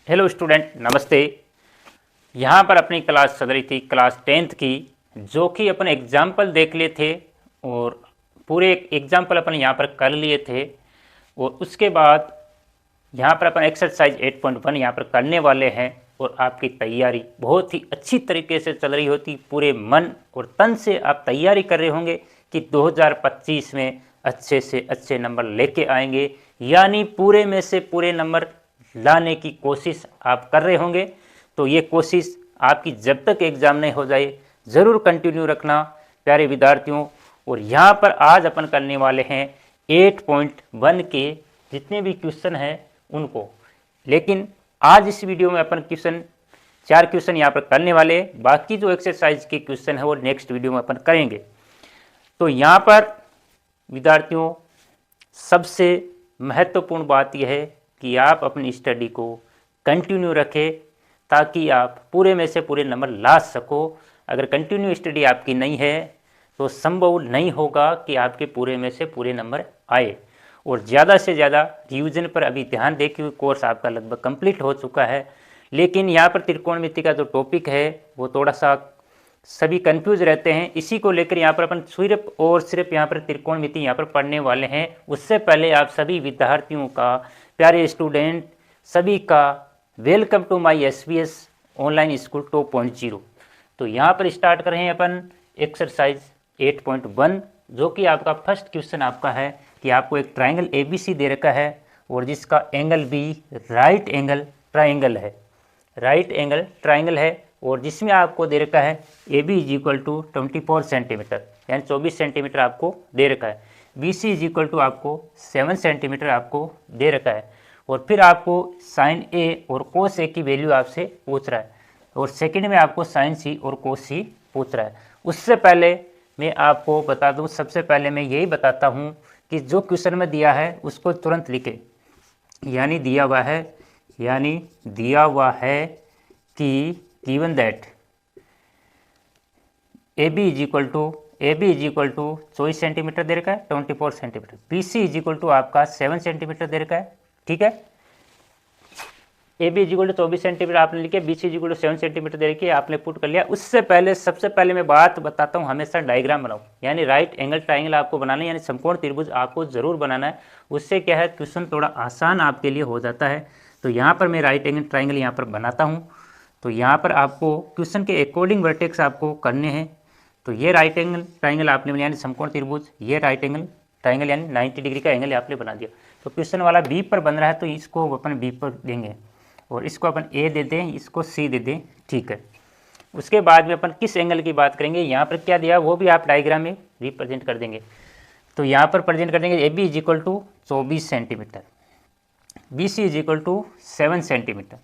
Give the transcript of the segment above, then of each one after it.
Hello student, नमस्ते। यहाँ पर अपनी क्लास चल रही थी क्लास 10th की, जो कि अपन एग्जाम्पल देख लिए थे और पूरे एग्जाम्पल अपन यहाँ पर कर लिए थे। और उसके बाद यहाँ पर अपन एक्सरसाइज 8.1 यहाँ पर करने वाले हैं और आपकी तैयारी बहुत ही अच्छी तरीके से चल रही होती। पूरे मन और तन से आप तैयारी कर रहे होंगे कि 2025 में अच्छे से अच्छे नंबर लेके आएंगे, यानी पूरे में से पूरे नंबर लाने की कोशिश आप कर रहे होंगे। तो ये कोशिश आपकी जब तक एग्ज़ाम नहीं हो जाए ज़रूर कंटिन्यू रखना प्यारे विद्यार्थियों। और यहाँ पर आज अपन करने वाले हैं 8.1 के जितने भी क्वेश्चन हैं उनको, लेकिन आज इस वीडियो में अपन चार क्वेश्चन यहाँ पर करने वाले, बाकी जो एक्सरसाइज के क्वेश्चन है वो नेक्स्ट वीडियो में अपन करेंगे। तो यहाँ पर विद्यार्थियों सबसे महत्वपूर्ण बात यह है कि आप अपनी स्टडी को कंटिन्यू रखें ताकि आप पूरे में से पूरे नंबर ला सको। अगर कंटिन्यू स्टडी आपकी नहीं है तो संभव नहीं होगा कि आपके पूरे में से पूरे नंबर आए। और ज़्यादा से ज़्यादा रिवीजन पर अभी ध्यान दें क्योंकि कोर्स आपका लगभग कंप्लीट हो चुका है, लेकिन यहाँ पर त्रिकोणमिति का जो टॉपिक है वो थोड़ा सा सभी कंफ्यूज रहते हैं। इसी को लेकर यहाँ पर अपन सिर्फ और सिर्फ यहाँ पर त्रिकोणमिति यहाँ पर पढ़ने वाले हैं। उससे पहले आप सभी विद्यार्थियों का, प्यारे स्टूडेंट सभी का welcome to my SVS online school 2.0। तो यहाँ पर स्टार्ट कर रहे हैं अपन एक्सरसाइज 8.1, जो कि आपका फर्स्ट क्वेश्चन आपका है कि आपको एक ट्राइंगल ABC दे रखा है और जिसका एंगल भी राइट एंगल ट्राइंगल है, राइट एंगल ट्राइंगल है। और जिसमें आपको दे रखा है AB = 24 सेंटीमीटर, यानी 24 सेंटीमीटर आपको दे रखा है। BC = आपको 7 सेंटीमीटर आपको दे रखा है। और फिर आपको साइन A और कोस A की वैल्यू आपसे पूछ रहा है, और सेकंड में आपको साइन C और कोस C पूछ रहा है। उससे पहले मैं आपको बता दूं, सबसे पहले मैं यही बताता हूं कि जो क्वेश्चन में दिया है उसको तुरंत लिखें। यानी दिया हुआ है कि गिवन दैट AB = 24 सेंटीमीटर दे रखा है, 24 सेंटीमीटर। BC = आपका 7 सेंटीमीटर दे रखा है, ठीक है। AB = 24 सेंटीमीटर आपने लिखे, BC = 7 सेंटीमीटर दे रखी है, आपने पुट कर लिया। उससे पहले सबसे पहले मैं बात बताता हूँ, हमेशा डायग्राम बनाओ, यानी राइट एंगल ट्राइंगल आपको बनाना है, यानी समकोण त्रिभुज आपको जरूर बनाना है। उससे क्या है, क्वेश्चन थोड़ा आसान आपके लिए हो जाता है। तो यहाँ पर मैं राइट एंगल ट्राइंगल यहाँ पर बनाता हूँ। तो यहाँ पर आपको क्वेश्चन के अकॉर्डिंग वर्टेक्स आपको करने हैं। तो ये राइट एंगल ट्राइंगल आपने यानी समकोण त्रिभुज, ये राइट एंगल ट्राइंगल यानी 90 डिग्री का एंगल आपने बना दिया। तो क्वेश्चन वाला B पर बन रहा है तो इसको अपन B पर देंगे और इसको अपन A दे दें, इसको C दे दें, ठीक है। उसके बाद में अपन किस एंगल की बात करेंगे, यहाँ पर क्या दिया वो भी आप डायग्राम में रिप्रेजेंट कर देंगे। तो यहाँ पर प्रेजेंट कर देंगे AB = 24 सेंटीमीटर, BC = 7 सेंटीमीटर,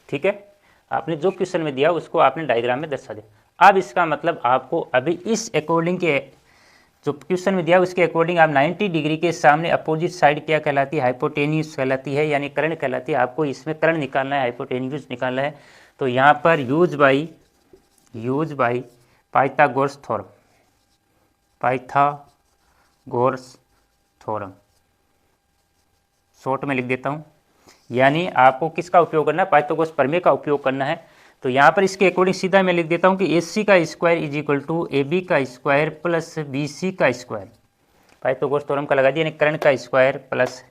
ठीक है। आपने जो क्वेश्चन में दिया उसको आपने डायग्राम में दर्शा दिया। अब इसका मतलब आपको अभी इस अकॉर्डिंग के जो क्वेश्चन में दिया उसके अकॉर्डिंग आप 90 डिग्री के सामने अपोजिट साइड क्या कहलाती है, हाइपोटेन्यूज कहलाती है, यानी कर्ण कहलाती है। आपको इसमें कर्ण निकालना है, हाइपोटेन्यूज निकालना है। तो यहाँ पर use by Pythagoras theorem short में लिख देता हूँ। यानी आपको किसका उपयोग करना है, पाइथागोरस प्रमेय का उपयोग करना है। तो यहाँ पर इसके अकॉर्डिंग सीधा मैं लिख देता हूँ कि AC का स्क्वायर = AB का स्क्वायर प्लस BC का स्क्वायर। पाइथागोरस थ्योरम का लगा दिया, यानी कर्ण का स्क्वायर प्लस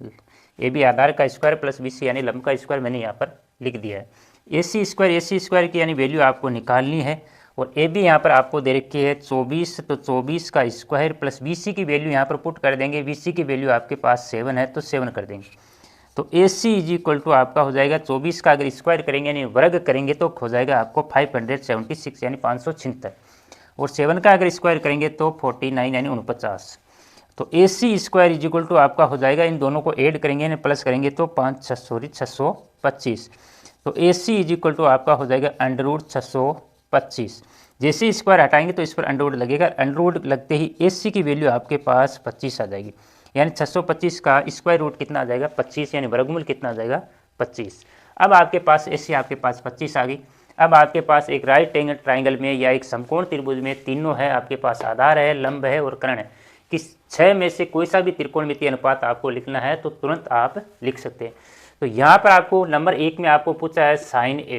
AB आधार का स्क्वायर प्लस BC यानी लंब का स्क्वायर मैंने यहाँ पर लिख दिया है। AC स्क्वायर की यानी वैल्यू आपको निकालनी है। और AB यहाँ पर आपको दे रखी है 24, तो 24 का स्क्वायर प्लस BC की वैल्यू यहाँ पर पुट कर देंगे। BC की वैल्यू आपके पास 7 है तो 7 कर देंगे। तो AC = आपका हो जाएगा 24 का अगर स्क्वायर करेंगे यानी वर्ग करेंगे तो हो जाएगा आपको 576 यानी 576, और 7 का अगर स्क्वायर करेंगे तो 49 यानी 49। तो AC = आपका हो जाएगा, इन दोनों को ऐड करेंगे यानी प्लस करेंगे तो 625। तो AC = आपका हो जाएगा √625। जैसे स्क्वायर हटाएंगे तो इस पर अंडरवुड लगेगा, अंडरवुड लगते ही AC की वैल्यू आपके पास 25 आ जाएगी, यानी 625 का स्क्वायर रूट कितना आ जाएगा 25, यानी वर्गमूल कितना आ जाएगा 25। अब आपके पास AC आपके पास 25 आ गई। अब आपके पास एक राइट एंगल ट्राइंगल में या एक समकोण त्रिभुज में तीनों है, आपके पास आधार है, लंब है और कर्ण है। कि 6 में से कोई सा भी त्रिकोणमितीय अनुपात आपको लिखना है तो तुरंत आप लिख सकते हैं। तो यहाँ पर आपको नंबर 1 में आपको पूछा है साइन ए।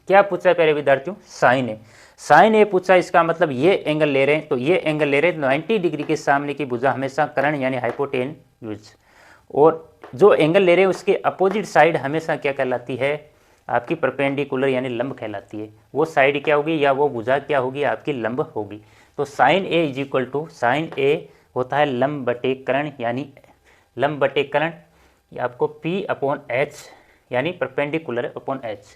क्या पूछा है प्यारे विद्यार्थियों? साइन ए। साइन ए पूछा, इसका मतलब ये एंगल ले रहे हैं, तो ये एंगल ले रहे हैं 90 डिग्री के सामने की भुजा हमेशा कर्ण यानी हाइपोटेन्यूज, और जो एंगल ले रहे हैं उसके अपोजिट साइड हमेशा क्या कहलाती है? आपकी परपेंडिकुलर यानी लंब कहलाती है। वो साइड क्या होगी या वो भुजा क्या होगी? आपकी लंब होगी। तो sine A is equal to, sine A होता है लंब बटे कर्ण यानी लंब बटे कर्ण, आपको P अपॉन H यानी परपेंडिकुलर अपॉन H,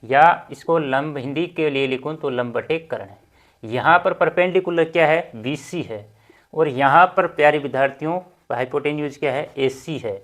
या इसको लंब हिंदी के लिए लिखूँ तो लंब बटे कर्ण। यहाँ पर परपेंडिकुलर क्या है? BC है, और यहाँ पर प्यारे विद्यार्थियों हाइपोटेन्यूज क्या है? AC है,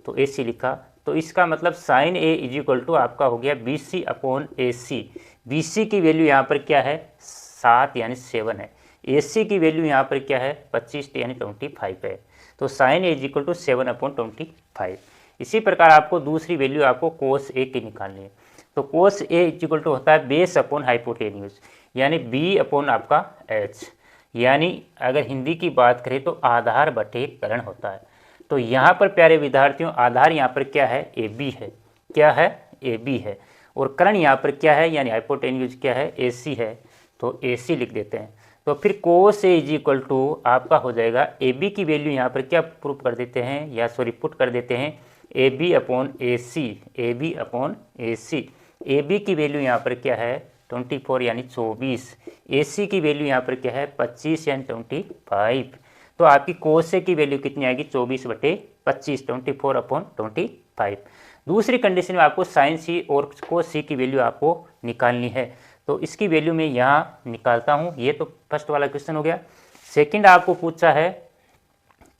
तो AC लिखा। तो इसका मतलब sine A is equal to आपका हो गया BC अपॉन AC। BC की वैल्यू यहाँ पर क्या है? 7 यानी 7 है। AC की वैल्यू यहाँ पर क्या है? 25 यानी 25 है। तो sine A is equal to 7 upon 25। इसी प्रकार आपको दूसरी वैल्यू आपको कोस ए की निकालनी है। तो कोस ए इज इक्वल टू होता है बेस अपॉन हाइपोटेन्यूज यानी B अपॉन आपका H, यानी अगर हिंदी की बात करें तो आधार बटे कर्ण होता है। तो यहाँ पर प्यारे विद्यार्थियों आधार यहाँ पर क्या है? AB है। क्या है? AB है। और कर्ण यहाँ पर क्या है? यानी हाइपोटेन्यूज क्या है? AC है, तो AC लिख देते हैं। तो फिर कोस ए इज इक्वल टू आपका हो जाएगा AB की वैल्यू यहाँ पर क्या प्रूफ कर देते हैं, या सॉरी पुट कर देते हैं, AB upon AC, AB upon AC। AB की वैल्यू यहाँ पर क्या है? 24 यानी 24। AC की वैल्यू यहाँ पर क्या है? 25 यानी 25। तो आपकी कोस ए की वैल्यू कितनी आएगी? 24 बटे 25, 24 अपॉन 25। दूसरी कंडीशन में आपको साइन सी और कोस सी की वैल्यू आपको निकालनी है, तो इसकी वैल्यू मैं यहाँ निकालता हूँ। ये तो फर्स्ट वाला क्वेश्चन हो गया। सेकंड आपको पूछा है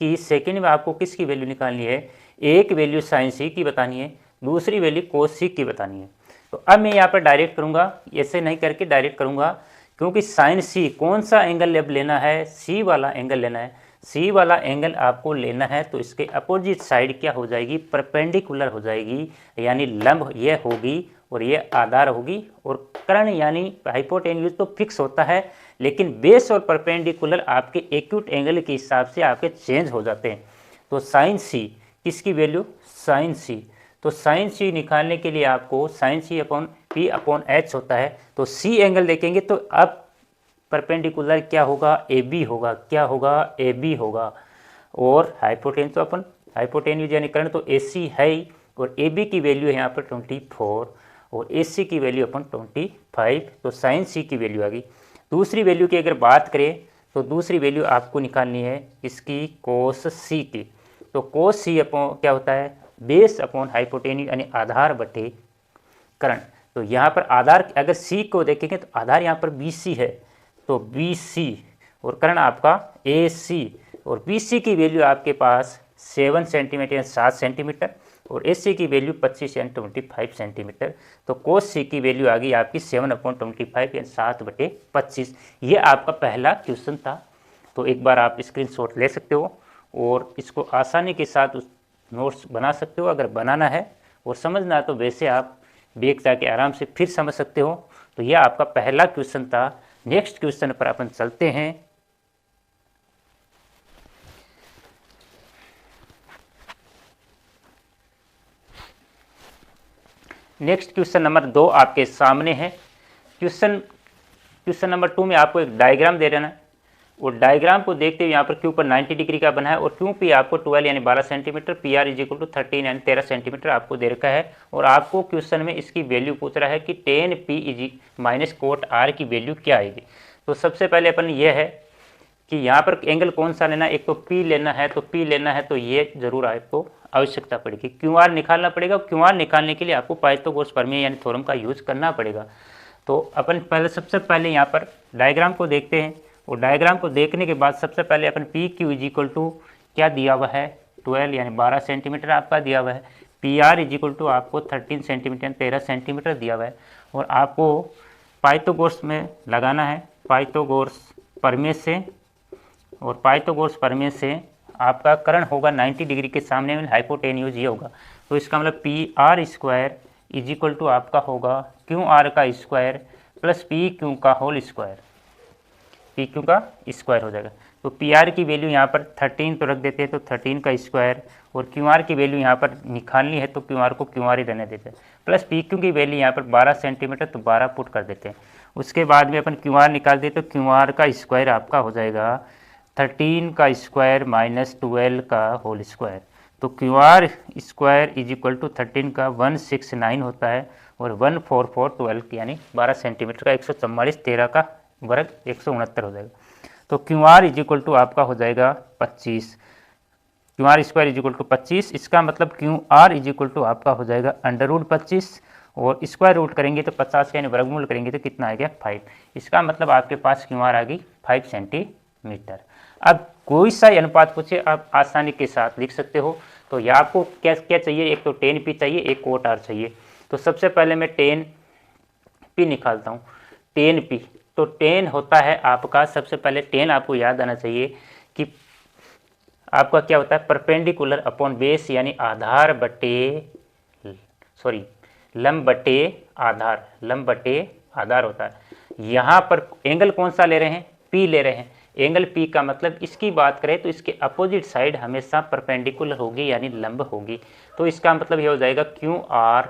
कि सेकंड में आपको किसकी वैल्यू निकालनी है? एक वैल्यू साइन सी की बतानी है, दूसरी वैल्यू कोस सी की बतानी है। तो अब मैं यहाँ पर डायरेक्ट करूँगा, ऐसे नहीं करके डायरेक्ट करूँगा, क्योंकि साइन सी कौन सा एंगल अब लेना है? सी वाला एंगल लेना है। सी वाला एंगल आपको लेना है तो इसके अपोजिट साइड क्या हो जाएगी? परपेंडिकुलर हो जाएगी, यानी लंब ये होगी और ये आधार होगी, और कर्ण यानी हाइपोटेन्यूज तो फिक्स होता है, लेकिन बेस और परपेंडिकुलर आपके एक्यूट एंगल के हिसाब से आपके चेंज हो जाते हैं। तो साइन सी किसकी वैल्यू? साइन सी। तो साइन सी निकालने के लिए आपको साइन सी अपॉन P अपॉन H होता है, तो सी एंगल देखेंगे तो अब परपेंडिकुलर क्या होगा? AB होगा। क्या होगा? AB होगा। और हाइपोटेन्यूज तो अपन हाइपोटेन्यूज यानी कर्ण तो AC है ही, और AB की वैल्यू है यहाँ पर 24 और AC की वैल्यू अपन 25, तो साइन सी की वैल्यू आ गई। दूसरी वैल्यू की अगर बात करें तो दूसरी वैल्यू आपको निकालनी है इसकी कोस सी की। तो कोस सी अपॉन क्या होता है? बेस अपॉन हाइपोटेन्यूज यानी आधार बटे कर्ण। तो यहाँ पर आधार अगर सी को देखेंगे तो आधार यहाँ पर BC है, तो BC, और कर्ण आपका AC, और BC की वैल्यू आपके पास 7 सेंटीमीटर या 7 सेंटीमीटर, और AC की वैल्यू 25 यानी 25 सेंटीमीटर। तो कोस सी की वैल्यू आ गई आपकी 7 अपॉन 25 यानी 7 बटे 25। ये आपका पहला क्वेश्चन था। तो एक बार आप स्क्रीनशॉट ले सकते हो और इसको आसानी के साथ उस नोट्स बना सकते हो। अगर बनाना है और समझना है तो वैसे आप बैग जाके आराम से फिर समझ सकते हो। तो यह आपका पहला क्वेश्चन था। नेक्स्ट क्वेश्चन पर अपन चलते हैं। नेक्स्ट क्वेश्चन नंबर 2 आपके सामने है। क्वेश्चन नंबर 2 में आपको एक डायग्राम दे देना है, और डायग्राम को देखते हुए यहाँ पर क्यू पर 90 डिग्री का बना है, और क्यू पी आपको 12 यानी 12 centimetre, P R is equal to 13 यानी 13 सेंटीमीटर आपको दे रखा है। और आपको क्वेश्चन में इसकी वैल्यू पूछ रहा है कि tan P is minus cot R की वैल्यू क्या आएगी। तो सबसे पहले अपन ये है कि यहाँ पर एंगल कौन सा लेना है? एक तो पी लेना है, तो पी लेना है तो ये जरूर आपको आवश्यकता पड़ेगी। क्यू आर निकालना पड़ेगा। क्यू आर निकालने के लिए आपको पाइथागोरस प्रमेय यानी थ्योरम का यूज करना पड़ेगा। तो अपन पहले सबसे पहले यहाँ पर डायग्राम को देखते हैं, और डायग्राम को देखने के बाद सबसे पहले अपन P Q is equal to क्या दिया हुआ है? 12 यानी 12 सेंटीमीटर आपका दिया हुआ है। P R is equal to आपको 13 सेंटीमीटर 13 सेंटीमीटर दिया हुआ है, और आपको पाइथागोरस में लगाना है, पाइथागोरस प्रमेय से। और पाइथागोरस प्रमेय से आपका कर्ण होगा 90 डिग्री के सामने में हाइपोटेन्यूज ये होगा। तो इसका मतलब P R square is equal to आपका होगा क्यू आर का स्क्वायर प्लस पी क्यू का होल स्क्वायर। पी क्यू का स्क्वायर हो जाएगा। तो पी आर की वैल्यू यहाँ पर 13 तो रख देते हैं, तो 13 का स्क्वायर, और क्यू आर की वैल्यू यहाँ पर निकालनी है तो क्यू आर को क्यू आर ही रहने देते हैं, प्लस पी क्यू की वैल्यू यहाँ पर 12 सेंटीमीटर तो 12 पुट कर देते हैं। उसके बाद में अपन क्यू आर निकाल देते तो क्यू आर का स्क्वायर आपका हो जाएगा 13 का स्क्वायर माइनस 12 का होल स्क्वायर। तो Q R square is equal to 13 का 169 होता है, और 14412 यानी 12 सेंटीमीटर का 144, 13 का वर्ग 169 हो जाएगा। तो Q R is equal to आपका हो जाएगा 25, Q R square is equal to 25। इसका मतलब Q R is equal to आपका हो जाएगा अंडर रूट 25, और स्क्वायर रूट करेंगे तो 50 यानी वर्गमूल करेंगे तो कितना आ गया 5। इसका मतलब आपके पास क्यू आर आ गई 5 सेंटीमीटर। अब कोई सा अनुपात पूछे आप आसानी के साथ लिख सकते हो। तो यह आपको क्या क्या चाहिए, एक तो 10 पी चाहिए, एक कोट आर चाहिए। तो सबसे पहले मैं 10 पी निकालता हूँ। 10 पी तो 10 होता है आपका, सबसे पहले 10 आपको याद आना चाहिए कि आपका क्या होता है, परपेंडिकुलर अपॉन बेस यानी आधार बटे लंब बटे आधार, लंब बटे आधार होता है। यहाँ पर एंगल कौन सा ले रहे हैं, पी ले रहे हैं। एंगल पी का मतलब इसकी बात करें तो इसके अपोजिट साइड हमेशा परपेंडिकुलर होगी यानी लंब होगी। तो इसका मतलब ये हो जाएगा क्यू आर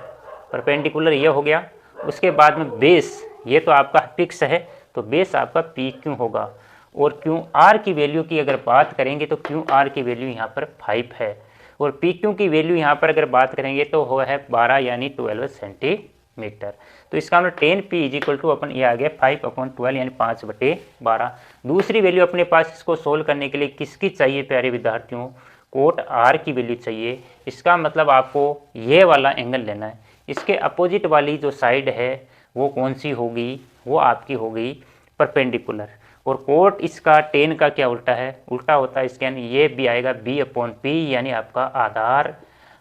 परपेंडिकुलर, ये हो गया। उसके बाद में बेस, ये तो आपका फिक्स है, तो बेस आपका पी क्यू होगा। और क्यू आर की वैल्यू की अगर बात करेंगे तो क्यू आर की वैल्यू यहाँ पर 5 है, और पी क्यू की वैल्यू यहाँ पर अगर बात करेंगे तो वो है 12 यानी 12 सेंटीमीटर। तो इसका मतलब 10 पी इज इक्वल टू अपन ये आ गया 5/12 यानी 5/12। दूसरी वैल्यू अपने पास इसको सोल्व करने के लिए किसकी चाहिए प्यारे विद्यार्थियों, कोट आर की वैल्यू चाहिए। इसका मतलब आपको ये वाला एंगल लेना है, इसके अपोजिट वाली जो साइड है वो कौन सी होगी, वो आपकी होगी परपेंडिकुलर। और कोट इसका 10 का क्या उल्टा है, उल्टा होता है इसके, यानी ये भी आएगा B/P यानी आपका आधार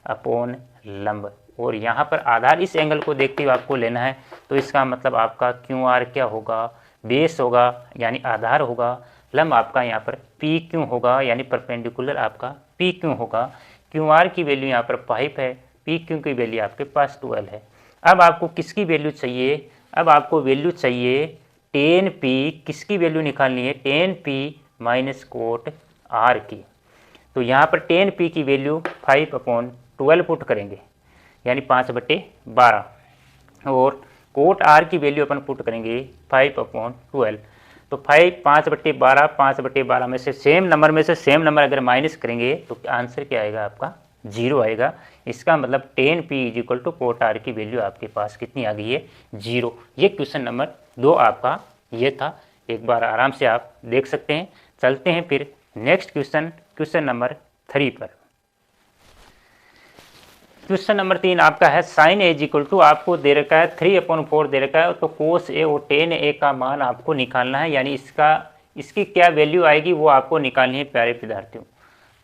अपॉन लंब। और यहाँ पर आधार इस एंगल को देखते हुए आपको लेना है, तो इसका मतलब आपका क्यू आर क्या होगा, बेस होगा यानी आधार होगा, लंब आपका यहाँ पर पी क्यू होगा यानी परपेंडिकुलर आपका पी क्यू होगा। क्यू आर की वैल्यू यहाँ पर 5 है, पी क्यू की वैल्यू आपके पास 12 है। अब आपको किसकी वैल्यू चाहिए, अब आपको वैल्यू चाहिए 10 पी, किसकी वैल्यू निकालनी है, 10 पी माइनस कोट आर की। तो यहाँ पर 10 पी की वैल्यू 5/12 पुट करेंगे यानी 5/12, और कोट आर की वैल्यू अपन पुट करेंगे 5/12। तो 5/12, 5/12 में से सेम नंबर अगर माइनस करेंगे तो आंसर क्या आएगा आपका 0 आएगा। इसका मतलब 10 P is equal to cot R की वैल्यू आपके पास कितनी आ गई है 0। ये क्वेश्चन नंबर 2 आपका ये था, एक बार आराम से आप देख सकते हैं। चलते हैं फिर नेक्स्ट क्वेश्चन नंबर 3 पर। क्वेश्चन नंबर 3 आपका है sine A is equal to, आपको दे रखा है 3/4 दे रखा है, तो कोस ए और टेन ए का मान आपको निकालना है, यानी इसकी क्या वैल्यू आएगी वो आपको निकालनी है प्यारे विद्यार्थियों।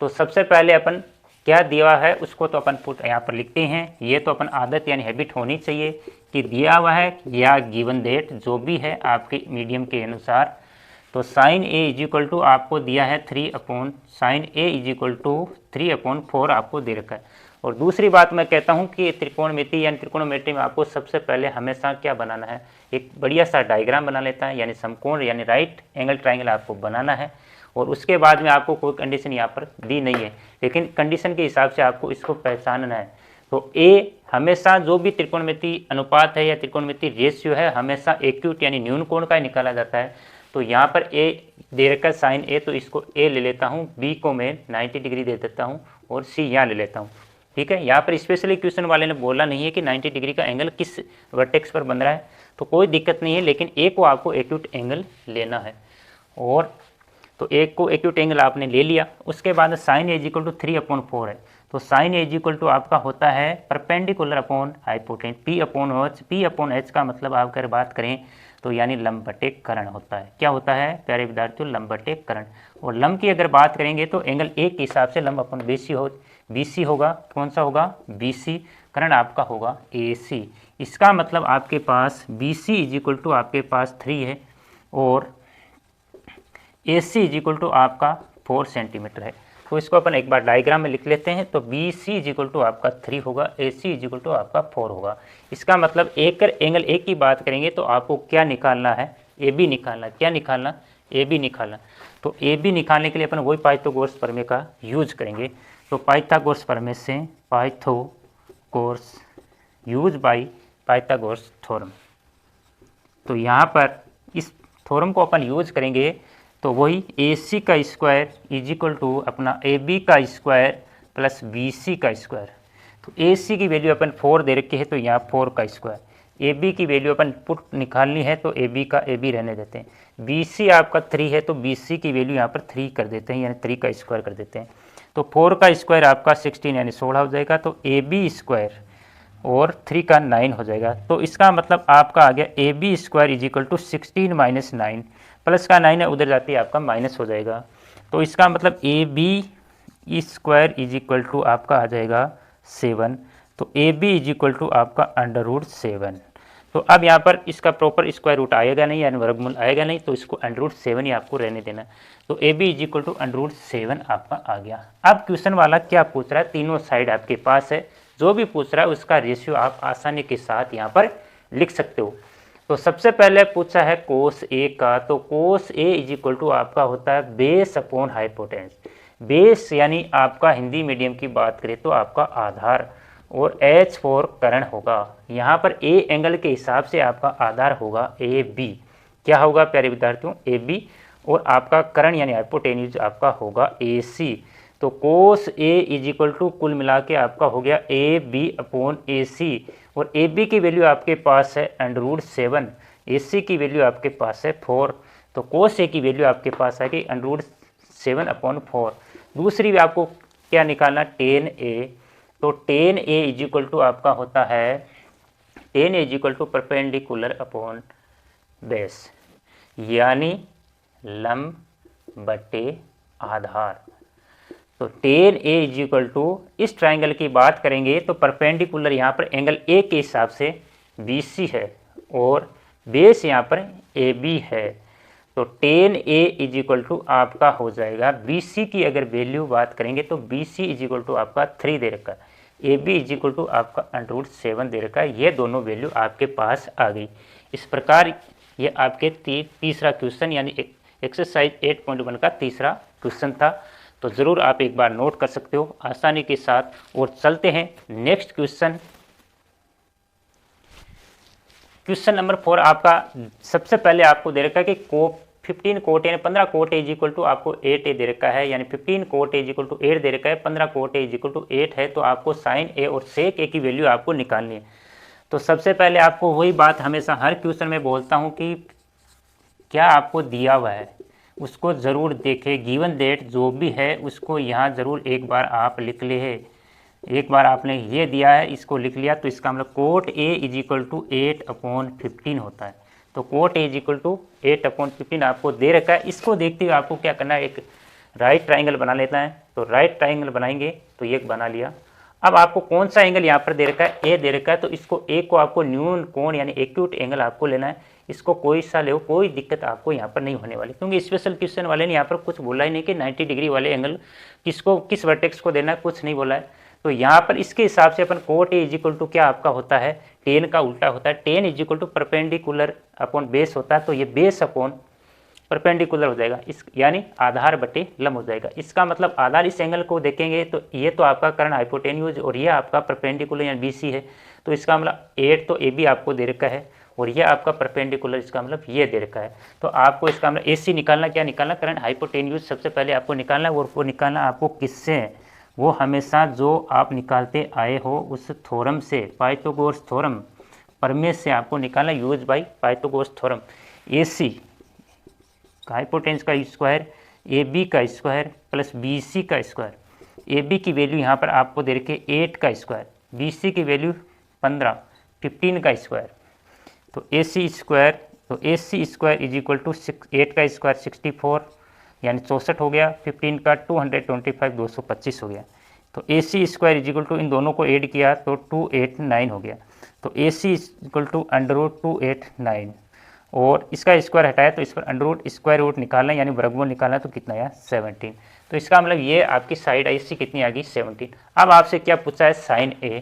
तो सबसे पहले अपन क्या दिया है उसको तो अपन पुट यहाँ पर लिखते हैं। ये तो अपन आदत यानी हैबिट होनी चाहिए कि दिया हुआ है या गिवन डेट जो भी है आपके मीडियम के अनुसार। तो sine A is equal to आपको दिया है 3/4 आपको दे रखा है। और दूसरी बात मैं कहता हूँ कि त्रिकोणमिति यानी त्रिकोणमिति में आपको सबसे पहले हमेशा क्या बनाना है, एक बढ़िया सा डायग्राम बना लेता है, यानी समकोण यानी राइट एंगल ट्राइंगल आपको बनाना है। और उसके बाद में आपको कोई कंडीशन यहाँ पर दी नहीं है, लेकिन कंडीशन के हिसाब से आपको इसको पहचानना है। तो ए हमेशा जो भी त्रिकोणमिति अनुपात है या त्रिकोणमिति रेशियो है हमेशा एक्यूट यानी न्यून कोण का ही निकाला जाता है। तो यहाँ पर ए दे रखा है साइन ए, तो इसको ए ले लेता हूँ, बी को मैं 90 डिग्री दे देता हूँ और सी यहाँ ले लेता हूँ। ठीक है, यहाँ पर स्पेशली क्वेश्चन वाले ने बोला नहीं है कि 90 डिग्री का एंगल किस वर्टेक्स पर बन रहा है, तो कोई दिक्कत नहीं है, लेकिन ए को आपको एक्यूट एंगल लेना है। और तो एक को एक्यूट एंगल आपने ले लिया। उसके बाद sine A is equal to 3/4 है, तो sine A is equal to आपका होता है परपेंडिकुलर अपॉन हाइपोटेन्यूज P/H का मतलब आप अगर बात करें तो यानी लंब बटे कर्ण होता है। क्या होता है प्यारे विद्यार्थियों, लंब बटे कर्ण। और लंब की अगर बात करेंगे तो एंगल ए के हिसाब से लंब अपन BC होगा, कौन सा होगा BC, कर्ण आपका होगा AC। इसका मतलब आपके पास BC इज इक्वल टू आपके पास 3 है और AC इज इक्वल टू आपका 4 सेंटीमीटर है। तो इसको अपन एक बार डायग्राम में लिख लेते हैं। तो BC इज इक्वल टू आपका 3 होगा, AC इज इक्वल टू आपका 4 होगा। इसका मतलब एक एंगल ए की बात करेंगे तो आपको क्या निकालना है, AB निकालना। क्या निकालना, ए बी निकालना। तो ए बी निकालने के लिए अपन वही पाइथागोरस प्रमेय का यूज करेंगे। तो पाइथागोरस प्रमेय से Pythagoras use by Pythagoras theorem. तो यहाँ पर इस थ्योरम को अपन यूज करेंगे तो वही ए सी का स्क्वायर इज इक्वल टू अपना ए बी का स्क्वायर प्लस बी सी का स्क्वायर। तो ए सी की वैल्यू अपन 4 दे रखी है तो यहाँ 4 का स्क्वायर, ए बी की वैल्यू अपन पुट निकालनी है तो ए बी का ए बी रहने देते हैं, बी सी आपका 3 है तो बी सी की वैल्यू यहाँ पर 3 कर देते हैं यानी 3 का स्क्वायर कर देते हैं। तो 4 का स्क्वायर आपका 16 यानी 16 हो जाएगा। तो ए बी स्क्वायर और 3 का 9 हो जाएगा। तो इसका मतलब आपका आ गया A B square is equal to 16 minus 9, plus का 9 है उधर जाती है आपका माइनस हो जाएगा। तो इसका मतलब A B square is equal to आपका आ जाएगा 7। तो A B is equal to आपका अंडर रूट 7। तो अब यहाँ पर इसका प्रॉपर स्क्वायर रूट आएगा नहीं यानी वर्गमूल आएगा नहीं, तो इसको अंडर रूट 7 ही आपको रहने देना। तो A B is equal to under root 7 आपका आ गया। अब क्वेश्चन वाला क्या पूछ रहा है, तीनों साइड आपके पास है, जो भी पूछ रहा है उसका रेशियो आप आसानी के साथ यहाँ पर लिख सकते हो। तो सबसे पहले पूछा है कोस ए का, तो कोस ए इज इक्वल टू आपका होता है बेस अपॉन हाइपोटेन्यूज। बेस यानी आपका हिंदी मीडियम की बात करें तो आपका आधार, और H फॉर करण होगा। यहाँ पर ए एंगल के हिसाब से आपका आधार होगा ए बी। क्या होगा प्यारे विद्यार्थियों, ए बी, और आपका करण यानी हाइपोटेन्यूज आपका होगा ए सी। तो कोस ए इज इक्वल टू कुल मिला के आपका हो गया ए बी अपॉन ए सी, और ए बी की वैल्यू आपके पास है अंडर रूट 7, ए सी की वैल्यू आपके पास है 4। तो कोस ए की वैल्यू आपके पास आएगी अंडर रूट 7 अपॉन 4। दूसरी आपको क्या निकालना, टेन ए। तो tan A is equal to आपका होता है tan A is equal to perpendicular upon base, यानी लंब बटे आधार। तो tan A is equal to, इस ट्राइंगल की बात करेंगे तो परपेंडिकुलर यहाँ पर एंगल ए के हिसाब से बी सी है और बेस यहाँ पर ए बी है। तो tan A is equal to आपका हो जाएगा, बी सी की अगर वैल्यू बात करेंगे तो B C is equal to आपका 3 दे रखा है, A B is equal to आपका अंडर रूट 7 दे रखा है। ये दोनों वैल्यू आपके पास आ गई। इस प्रकार ये आपके तीसरा क्वेश्चन यानी एक्सरसाइज 8.1 का तीसरा क्वेश्चन था। तो ज़रूर आप एक बार नोट कर सकते हो आसानी के साथ। और चलते हैं नेक्स्ट क्वेश्चन। क्वेश्चन नंबर 4 आपका सबसे पहले आपको दे रखा है कि 15 कोट यानी 15 कोट इज इक्वल टू आपको 8 ए दे रखा है, यानी 15 कोट इज इक्वल टू 8 दे रखा है, 15 कोट इज इक्वल टू 8 है। तो आपको साइन ए और सेक ए की वैल्यू आपको निकालनी है। तो सबसे पहले आपको वही बात हमेशा हर क्वेश्चन में बोलता हूँ कि क्या आपको दिया हुआ है उसको ज़रूर देखें, गिवन डेट जो भी है उसको यहाँ ज़रूर एक बार आप लिख ले है। एक बार आपने ये दिया है इसको लिख लिया तो इसका मतलब cot A is equal to 8/15 होता है। तो cot A is equal to 8/15 आपको दे रखा है। इसको देखते हुए आपको क्या करना है, एक राइट ट्राइंगल बना लेता है। तो राइट ट्राइंगल बनाएंगे तो ये बना लिया। अब आपको कौन सा एंगल यहाँ पर दे रखा है, ए दे रखा है, तो इसको ए को आपको न्यून कोण यानी एक्यूट एंगल आपको लेना है। इसको कोई सा ले, कोई दिक्कत आपको यहाँ पर नहीं होने वाली, क्योंकि स्पेशल क्वेश्चन वाले ने यहाँ पर कुछ बोला ही नहीं कि 90 डिग्री वाले एंगल किसको किस वर्टेक्स को देना है, कुछ नहीं बोला है। तो यहाँ पर इसके हिसाब से अपन cot A is equal to क्या आपका होता है, टेन का उल्टा होता है, tan is equal to perpendicular upon base होता है। तो ये बेस अपॉन परपेंडिकुलर हो जाएगा, इस यानी आधार बटे लंब हो जाएगा। इसका मतलब आधार इस एंगल को देखेंगे तो ये तो आपका कर्ण हाइपोटेन्यूज और ये आपका परपेंडिकुलर यानी बी सी है। तो इसका मतलब 8 तो ए बी आपको दे रखा है और ये आपका परपेंडिकुलर इसका मतलब ये दे रखा है। तो आपको इसका मतलब ए सी निकालना, क्या निकालना, कर्ण हाइपोटेन्यूज सबसे पहले आपको निकालना है। और वो निकालना आपको किससे है, वो हमेशा जो आप निकालते आए हो उस थ्योरम से, पाइथागोरस थ्योरम प्रमेय से आपको निकालना, use by Pythagoras theorem. A C hypotenuse का स्क्वायर, ए बी का स्क्वायर प्लस बी सी का स्क्वायर। ए बी की वैल्यू यहाँ पर आपको दे रखी है 8 का स्क्वायर, बी सी की वैल्यू 15 का स्क्वायर। तो ए सी स्क्वायर, तो ए सी स्क्वायर इज इक्वल टू 8 का स्क्वायर 64 यानी 64 हो गया, 15 का 225 225 हो गया। तो ए सी स्क्वायर इज इक्वल टू इन दोनों को ऐड किया तो 289 हो गया। तो ए सी इक्वल टू अंडर रूट 289 और इसका स्क्वायर हटाया तो इस पर अंडर रूट स्क्वायर रूट निकालना यानी वर्गमूल निकालना, तो कितना आया 17। तो इसका मतलब ये आपकी साइड आई सी कितनी आ गई 17। अब आपसे क्या पूछा है साइन ए,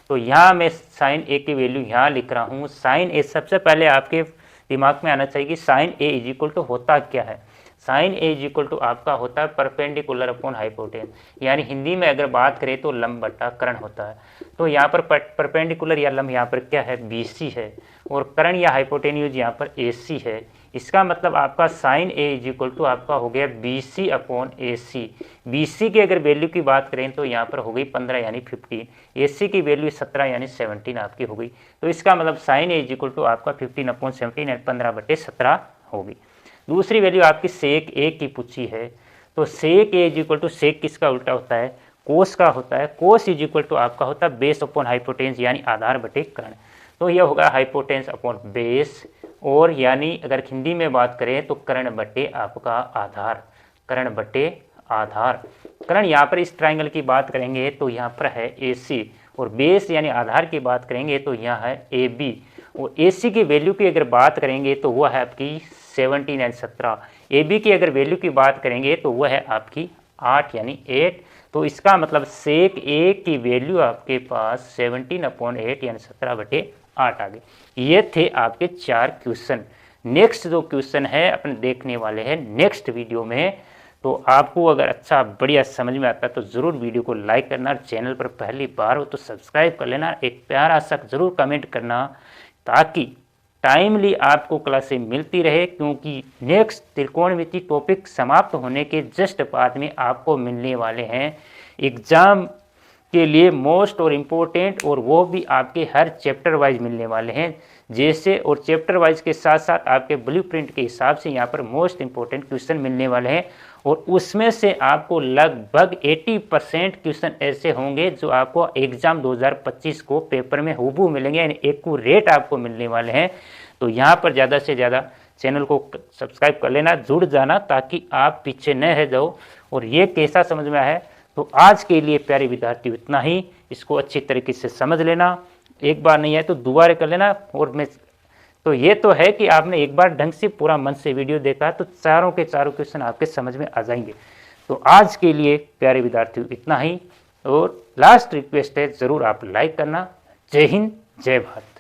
तो यहाँ मैं साइन ए की वैल्यू यहाँ लिख रहा हूँ। साइन ए सबसे पहले आपके दिमाग में आना चाहिए कि sine A is equal to होता क्या है। Sine A is equal to आपका होता है परपेंडिकुलर अपॉन हाइपोटेन्यूज, यानी हिंदी में अगर बात करें तो लंब बटा कर्ण होता है। तो यहाँ पर परपेंडिकुलर या लंब यहाँ पर क्या है, BC है, और कर्ण या हाइपोटेन्यूज यहाँ पर AC है। इसका मतलब आपका sine A is equal to आपका हो गया BC अपॉन AC। BC की अगर वैल्यू की बात करें तो यहाँ पर हो गई 15 यानी 15, AC की वैल्यू 17 यानी 17 आपकी हो गई। तो इसका मतलब sine A is equal to आपका 15 अपॉन 17 यानी 15/17 होगी। दूसरी वैल्यू आपकी सेक ए की पूछी है, तो सेक ए इज इक्वल टू सेक किसका उल्टा होता है, कोस का होता है। कोस इज इक्वल टू आपका होता है बेस अपॉन हाइपोटेन्स यानी आधार बटे कर्ण। तो यह होगा हाइपोटेन्स अपॉन बेस, और यानी अगर हिंदी में बात करें तो कर्ण बटे आपका आधार, कर्ण बटे आधार। कर्ण यहाँ पर इस ट्राइंगल की बात करेंगे तो यहाँ पर है AC, और बेस यानी आधार की बात करेंगे तो यहाँ है AB, और AC की वैल्यू की अगर बात करेंगे तो वह है आपकी 17 यानी 17। AB की अगर वैल्यू की बात करेंगे तो वह है आपकी 8 यानी 8। तो इसका मतलब सेक A की वैल्यू आपके पास 17/8 यानी 17/8 आ गई। ये थे आपके 4 क्वेश्चन। नेक्स्ट जो क्वेश्चन है अपन देखने वाले हैं नेक्स्ट वीडियो में। तो आपको अगर अच्छा बढ़िया समझ में आता है तो ज़रूर वीडियो को लाइक करना, और चैनल पर पहली बार हो तो सब्सक्राइब कर लेना, एक प्यारा सा ज़रूर कमेंट करना, ताकि टाइमली आपको क्लासें मिलती रहे, क्योंकि नेक्स्ट त्रिकोणमिति टॉपिक समाप्त होने के जस्ट बाद में आपको मिलने वाले हैं एग्ज़ाम के लिए मोस्ट और इम्पोर्टेंट, और वो भी आपके हर चैप्टर वाइज मिलने वाले हैं जैसे, और चैप्टर वाइज के साथ साथ आपके ब्लूप्रिंट के हिसाब से यहाँ पर मोस्ट इम्पोर्टेंट क्वेश्चन मिलने वाले हैं। और उसमें से आपको लगभग 80% क्वेश्चन ऐसे होंगे जो आपको एग्ज़ाम 2025 को पेपर में हूबहू मिलेंगे, यानी एक्यूरेट आपको मिलने वाले हैं। तो यहाँ पर ज़्यादा से ज़्यादा चैनल को सब्सक्राइब कर लेना, जुड़ जाना, ताकि आप पीछे न रह जाओ। और ये कैसा समझ में आया, तो आज के लिए प्यारे विद्यार्थी इतना ही। इसको अच्छी तरीके से समझ लेना, एक बार नहीं है तो दोबारा कर लेना। और मैं तो ये तो है कि आपने एक बार ढंग से पूरा मन से वीडियो देखा तो चारों के चारों क्वेश्चन आपके समझ में आ जाएंगे। तो आज के लिए प्यारे विद्यार्थियों इतना ही, और लास्ट रिक्वेस्ट है ज़रूर आप लाइक करना। जय हिंद, जय भारत।